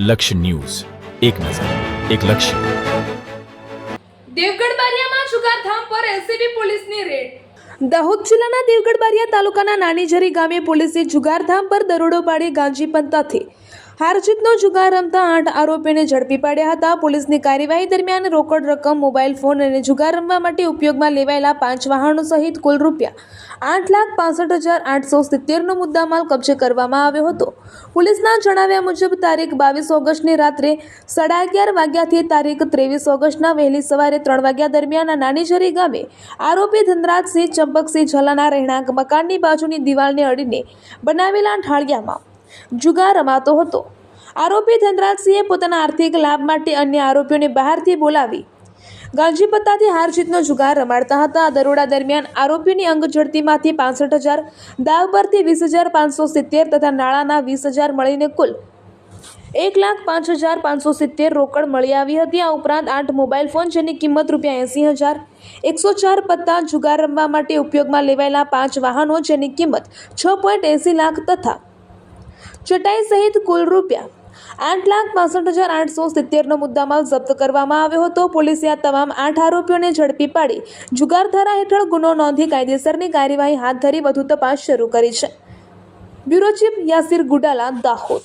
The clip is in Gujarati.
લક્ષ્ય ન્યૂઝ, એક નજર, એક લક્ષ્ય. દેવગઢ બારિયામાં જુગારધામ પર એલસીબી પોલીસની રેડ. દાહોદ જિલ્લાના દેવગઢ બારિયા તાલુકાના નાનીઝરી ગામે પોલીસે જુગારધામ પર દરોડો પાડી ગાંજી પંથાથી હારજીતનો જુગાર રમતા 8 આરોપીઓને ઝડપી પાડ્યા હતા. પોલીસની કાર્યવાહી દરમિયાન રોકડ રકમ, મોબાઈલ ફોન અને જુગાર રમવા માટે ઉપયોગમાં લેવાયેલા 5 વાહનો સહિત કુલ ₹8,65,870નો મુદ્દામાલ કબજે કરવામાં આવ્યો હતો. પોલીસના જણાવ્યા મુજબ તારીખ 22 ઓગસ્ટની રાત્રે 11:30 વાગ્યાથી તારીખ 23 ઓગસ્ટના વહેલી સવારે 3 વાગ્યા દરમિયાન નાનીઝરી ગામે આરોપી ધનરાજસિંહ ચંપકસિંહ ઝાલાના રહેણાંક મકાનની બાજુની દિવાલને અડીને બનાવેલા ઢાળિયામાં જુગાર રમાતો હતો. આરોપી ધનરાજસિંહે પોતાના આર્થિક લાભ માટે અન્ય આરોપીઓને બહારથી બોલાવી ગાંજી પત્તાથી હાર જીતનો જુગાર રમાડતા હતા. આ દરોડા દરમિયાન આરોપીની અંગ ઝડતીમાંથી 65,000, દાવ પરથી 20,570 તથા નાણાંના 20,000 મળીને કુલ 1,05,570 રોકડ મળી આવી હતી. આ ઉપરાંત 8 મોબાઈલ ફોન જેની કિંમત ₹80,000, 104 પત્તા, જુગાર રમવા માટે ઉપયોગમાં લેવાયેલા 5 વાહનો જેની કિંમત 6.80 લાખ તથા ચટાઈ સહિત કુલ ₹8,65,870નો મુદ્દામાલ જપ્ત કરવામાં આવ્યો હતો. પોલીસે આ તમામ 8 આરોપીઓને ઝડપી પાડી જુગાર ધારા હેઠળ ગુનો નોંધી કાયદેસરની કાર્યવાહી હાથ ધરી વધુ તપાસ શરૂ કરી છે. Bureau chief Yasir Gudala, Dahod.